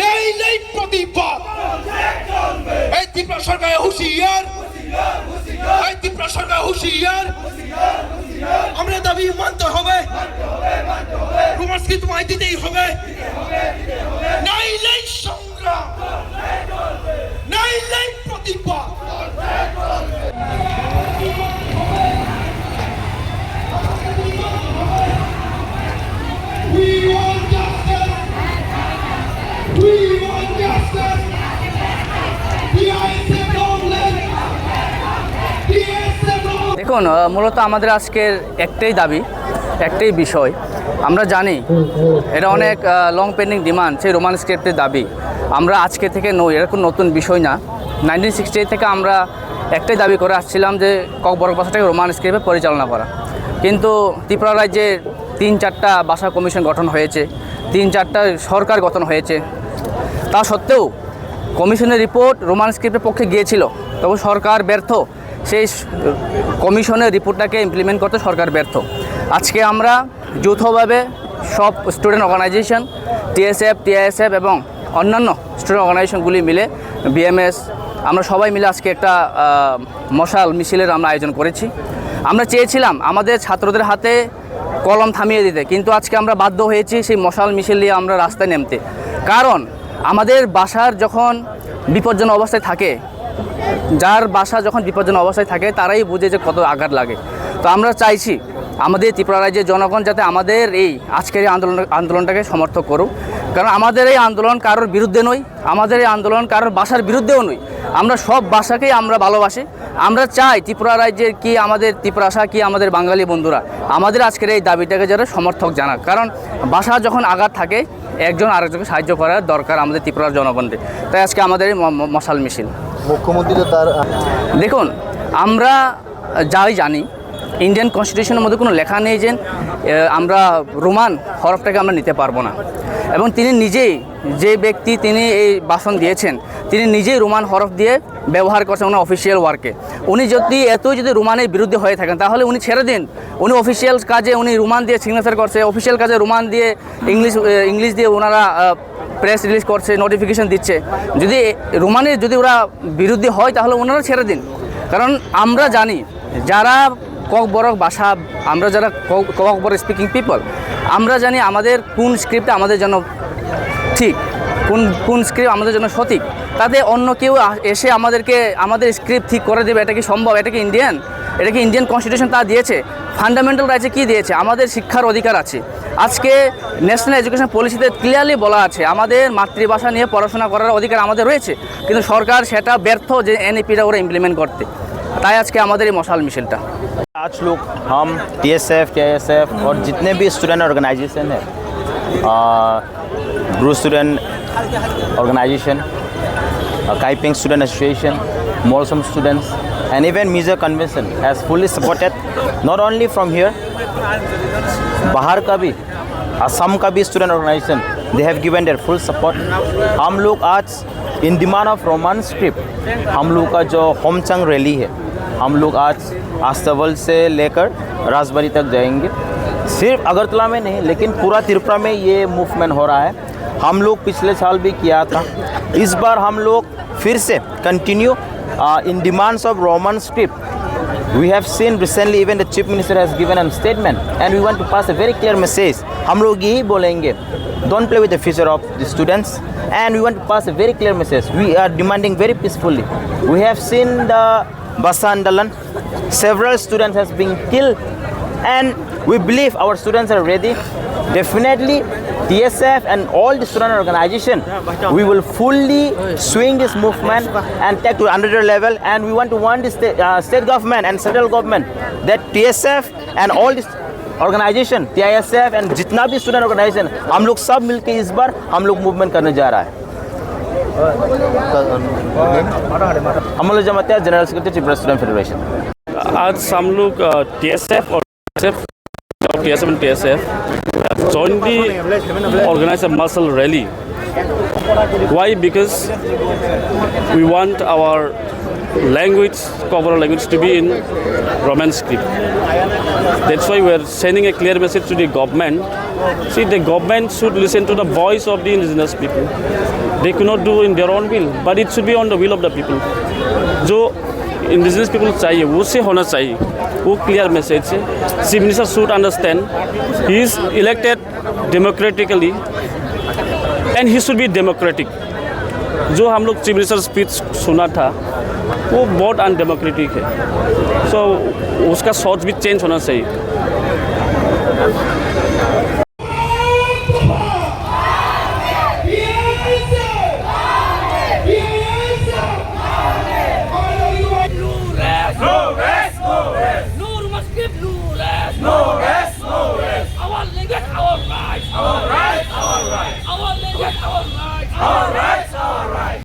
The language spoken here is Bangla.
নেই নেই প্রতিবাদ। এই ত্রিপুরা সরকার হুঁশিয়ার, এই ত্রিপুরা সরকার হুঁশিয়ার। আমরা দাবি মানতে হবে, রোমান্সকে তোমায় দিতেই হবে। নাই নাই সংগ্রাম, নাই নাই প্রতিবাদ। We want justice. We want justice. PISF homeland. PISF homeland. দেখুন, মূলত আমাদের আজকের একটাই দাবি, একটাই বিষয়। আমরা জানি এটা অনেক লং পেন্ডিং ডিমান্ড, সেই রোমান স্ক্রিপ্টের দাবি। আমরা আজকে থেকে নই, এটা কোনো নতুন বিষয় না। 1968 থেকে আমরা একটাই দাবি করে আসছিলাম যে ককবরক ভাষাটাকে রোমান স্ক্রিপ্টে পরিচালনা করা। কিন্তু ত্রিপুরা রাজ্যে 3-4টা ভাষা কমিশন গঠন হয়েছে, 3-4টা সরকার গঠন হয়েছে। তা সত্ত্বেও কমিশনের রিপোর্ট রোমান স্ক্রিপ্টের পক্ষে গিয়েছিল, তবে সরকার ব্যর্থ। সেই কমিশনের রিপোর্টটাকে ইমপ্লিমেন্ট করতে সরকার ব্যর্থ। আজকে আমরা যৌথভাবে সব স্টুডেন্ট অর্গানাইজেশন, TSF, TISF এবং অন্যান্য স্টুডেন্ট অর্গানাইজেশনগুলি মিলে, BMS, আমরা সবাই মিলে আজকে একটা মশাল মিছিলের আমরা আয়োজন করেছি। আমরা চেয়েছিলাম আমাদের ছাত্রদের হাতে কলম থামিয়ে দিতে, কিন্তু আজকে আমরা বাধ্য হয়েছি সেই মশাল মিছিল নিয়ে আমরা রাস্তায় নামতে। কারণ আমাদের বাসার যখন বিপজ্জনক অবস্থায় থাকে, যার বাসা যখন বিপজ্জনক অবস্থায় থাকে তারাই বুঝে যে কত আঘাত লাগে। তো আমরা চাইছি আমাদের ত্রিপুরা রাজ্যের জনগণ যাতে আমাদের এই আজকের এই আন্দোলনটাকে সমর্থন করুক। কারণ আমাদের এই আন্দোলন কারোর বিরুদ্ধে নয়, আমাদের এই আন্দোলন কারোর ভাষার বিরুদ্ধেও নয়। আমরা সব ভাষাকেই আমরা ভালোবাসি। আমরা চাই ত্রিপুরা রাজ্যের কি আমাদের ত্রিপুরাশা কি আমাদের বাঙালি বন্ধুরা আমাদের আজকের এই দাবিটাকে যারা সমর্থক জানাক। কারণ ভাষা যখন আঘাত থাকে একজন আরেকজনকে সাহায্য করার দরকার আমাদের ত্রিপুরার জনগণদের। তাই আজকে আমাদের এই মশাল মিছিল। মুখ্যমন্ত্রী তার দেখুন, আমরা যাই জানি ইন্ডিয়ান কনস্টিটিউশনের মধ্যে কোনো লেখা নেই যে আমরা রোমান হরফটাকে আমরা নিতে পারবো না। এবং তিনি নিজেই, যে ব্যক্তি তিনি এই ভাষণ দিয়েছেন, তিনি নিজেই রোমান হরফ দিয়ে ব্যবহার করছেন ওনার অফিসিয়াল ওয়ার্কে। উনি যদি রোমানের বিরুদ্ধে হয়ে থাকেন তাহলে উনি ছেড়ে দিন। উনি অফিসিয়াল কাজে উনি রোমান দিয়ে সিগনেচার করছে, অফিসিয়াল কাজে রোমান দিয়ে ইংলিশ দিয়ে ওনারা প্রেস রিলিজ করছে, নোটিফিকেশন দিচ্ছে। যদি রোমানের যদি ওরা বিরুদ্ধে হয় তাহলে ওনারা ছেড়ে দিন। কারণ আমরা জানি যারা ককবরক ভাষা, আমরা যারা ককবরক স্পিকিং পিপল, আমরা জানি আমাদের কোন স্ক্রিপ্ট আমাদের জন্য ঠিক, কোন স্ক্রিপ্ট আমাদের জন্য সঠিক। তাতে অন্য কেউ এসে আমাদের স্ক্রিপ্ট ঠিক করে দেবে, এটা কি সম্ভব? এটা কি ইন্ডিয়ান কনস্টিটিউশন তা দিয়েছে? ফান্ডামেন্টাল রাইটসে কী দিয়েছে? আমাদের শিক্ষার অধিকার আছে। আজকে ন্যাশনাল এডুকেশন পলিসিতে ক্লিয়ারলি বলা আছে আমাদের মাতৃভাষা নিয়ে পড়াশোনা করার অধিকার আমাদের রয়েছে, কিন্তু সরকার সেটা ব্যর্থ যে NEPটা ওরা ইমপ্লিমেন্ট করতে। তাই আজকে আমাদের এই মশাল মিছিলটা। आज लोग हम TSF, TISF और जितने भी स्टूडेंट ऑर्गेनाइजेशन है, Bru student organisation, Kaipeng student association, Molsom students and even Mizo convention has fully supported, not only from here, बाहर का भी, असम का भी student organisation, they have given their full support. हम लोग आज in demand of Roman script, हम लोग का जो होमचंग रैली है, हम लोग आज आस्तवल से लेकर राजबाड़ी तक जाएंगे। सिर्फ अगरतला में नहीं, लेकिन पूरा त्रिपुरा में ये मूवमेंट हो रहा है। हम लोग पिछले साल भी किया था, इस बार हम लोग फिर से continue in demands of Roman script. We have seen recently even the chief minister has given a statement and we want to pass a very clear message. हम लोग यही बोलेंगे, don't play with the future of the students, and we want to pass a very clear message. We are demanding very peacefully. We have seen the Basa Andalan, several students has been killed, and we believe our students are ready. Definitely TSF and all the student organization, we will fully swing this movement and take to another level, and we want to warn the state government and central government that TSF and all this organization, TISF and जितना भी student organization, हम लोग सब मिलके इस बार हम लोग movement करने जा रहा है। हम लोग जमाते हैं general secretary Tripura student federation. आज हम लोग TSF और TSF and TSF jointly organize a muscle rally. Why? Because we want our language, cover language, to be in Roman script. That's why we are sending a clear message to the government See, the government should listen to the voice of the indigenous people. They cannot do in their own will, but it should be on the will of the people. जो indigenous people चाहिए वो से होना चाहिए, वो clear message है. Chief Minister should understand he is elected democratically and he should be democratic. जो हम लोग चीफ मिनिस्टर स्पीच सुना था वो बहुत अनडेमोक्रेटिक है, सो उसका सोच भी चेंज होना चाहिए.